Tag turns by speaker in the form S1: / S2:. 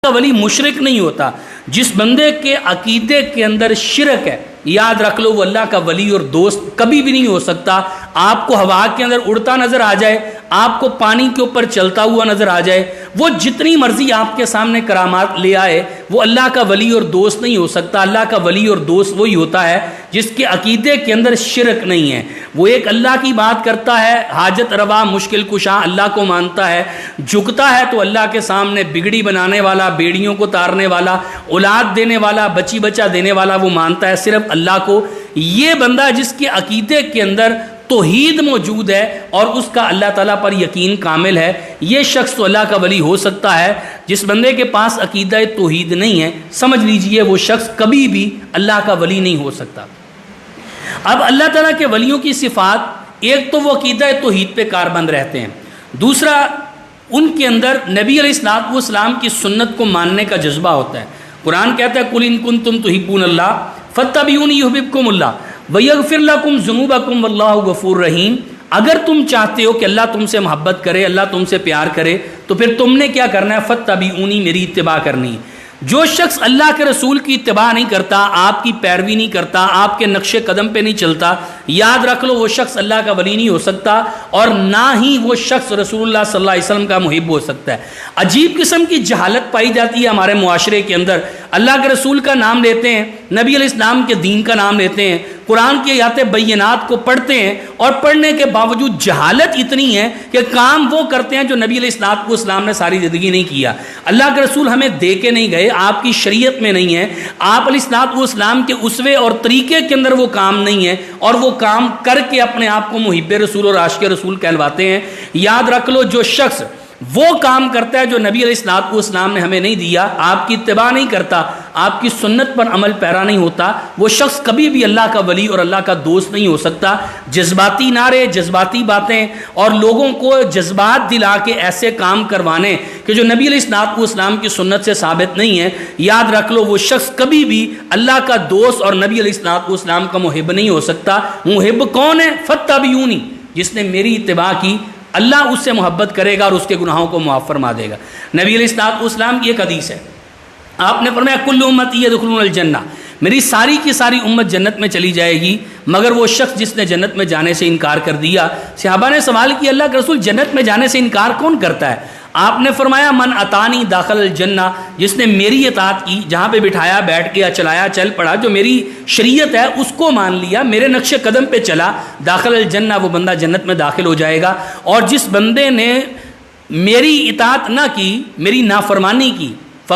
S1: کا ولی مشرک نہیں ہوتا. جس بندے کے عقیدے کے اندر شرک ہے، یاد رکھ لو وہ اللہ کا ولی اور دوست کبھی بھی نہیں ہو سکتا. آپ کو ہوا کے اندر اڑتا نظر آ جائے، آپ کو پانی کے اوپر چلتا ہوا نظر آ جائے، وہ جتنی مرضی آپ کے سامنے کرامات لے آئے، وہ اللہ کا ولی اور دوست نہیں ہو سکتا. اللہ کا ولی اور دوست وہی ہوتا ہے جس کے عقیدے کے اندر شرک نہیں ہے. وہ ایک اللہ کی بات کرتا ہے، حاجت روا مشکل کشا اللہ کو مانتا ہے، جھکتا ہے تو اللہ کے سامنے بگڑی بنانے والا، بیڑیوں کو تارنے والا، اولاد دینے والا، بچی بچہ دینے والا وہ مانتا ہے صرف اللہ کو. یہ بندہ جس کے عقیدے کے اندر توحید موجود ہے اور اس کا اللہ تعالیٰ پر یقین کامل ہے، یہ شخص تو اللہ کا ولی ہو سکتا ہے. جس بندے کے پاس عقیدہ توحید نہیں ہے، سمجھ لیجئے وہ شخص کبھی بھی اللہ کا ولی نہیں ہو سکتا. اب اللہ تعالیٰ کے ولیوں کی صفات، ایک تو وہ عقیدہ توحید پہ کاربند رہتے ہیں، دوسرا ان کے اندر نبی علیہ الصلوۃ والسلام کی سنت کو ماننے کا جذبہ ہوتا ہے. قرآن کہتا ہے قُلْ إِن كُنتُمْ تُحِبُّونَ اللَّهَ فَاتَّبِعُونِي يُحْبِبْكُمُ اللَّهُ وَيَغْفِرْ لَكُمْ ذُنُوبَكُمْ وَاللَّهُ غَفُورٌ رَحِيمٌ. اگر تم چاہتے ہو کہ اللہ تم سے محبت کرے، اللہ تم سے پیار کرے، تو پھر تم نے کیا کرنا ہے؟ فَاتَّبِعُونِی، میری اتباع کرنی. جو شخص اللہ کے رسول کی اتباع نہیں کرتا، آپ کی پیروی نہیں کرتا، آپ کے نقش قدم پہ نہیں چلتا، یاد رکھ لو وہ شخص اللہ کا ولی نہیں ہو سکتا، اور نہ ہی وہ شخص رسول اللہ صلی اللہ علیہ وسلم کا محب ہو سکتا ہے. عجیب قسم کی جہالت پائی جاتی ہے ہمارے معاشرے کے اندر. اللہ کے رسول کا نام لیتے ہیں، نبی علیہ السلام کے دین کا نام لیتے ہیں، قرآن کی آیات بینات کو پڑھتے ہیں، اور پڑھنے کے باوجود جہالت اتنی ہے کہ کام وہ کرتے ہیں جو نبی علیہ الصلوۃ والسلام نے ساری زندگی نہیں کیا. اللہ کے رسول ہمیں دے کے نہیں گئے، آپ کی شریعت میں نہیں ہے، آپ علیہ الصلوۃ والسلام کے اسوے اور طریقے کے اندر وہ کام نہیں ہے، اور وہ کام کر کے اپنے آپ کو محب رسول اور عاشق رسول کہلواتے ہیں. یاد رکھ لو جو شخص وہ کام کرتا ہے جو نبی علیہ الصلوۃ والسلام نے ہمیں نہیں دیا، آپ کی اتباع نہیں کرتا، آپ کی سنت پر عمل پیرا نہیں ہوتا، وہ شخص کبھی بھی اللہ کا ولی اور اللہ کا دوست نہیں ہو سکتا. جذباتی نعرے، جذباتی باتیں اور لوگوں کو جذبات دلا کے ایسے کام کروانے کہ جو نبی علیہ الصلوۃ والسلام کی سنت سے ثابت نہیں ہے، یاد رکھ لو وہ شخص کبھی بھی اللہ کا دوست اور نبی علیہ الصلوۃ والسلام کا محب نہیں ہو سکتا. محب کون ہے؟ فَاتَّبِعُونِی، جس نے میری اتباع کی، اللہ اس سے محبت کرے گا اور اس کے گناہوں کو معاف فرما دے گا. نبی علیہ الصلوۃ والسلام کی ایک حدیث ہے، آپ نے فرمایا کل امتی یدخلون الجنہ، میری ساری کی ساری امت جنت میں چلی جائے گی مگر وہ شخص جس نے جنت میں جانے سے انکار کر دیا. صحابہ نے سوال کیا اللہ کے رسول جنت میں جانے سے انکار کون کرتا ہے؟ آپ نے فرمایا من اطانی داخل الجنہ، جس نے میری اطاعت کی، جہاں پہ بٹھایا بیٹھ گیا، چلایا چل پڑا، جو میری شریعت ہے اس کو مان لیا، میرے نقش قدم پہ چلا، داخل الجنہ، وہ بندہ جنت میں داخل ہو جائے گا. اور جس بندے نے میری اطاعت نہ کی، میری نافرمانی کی،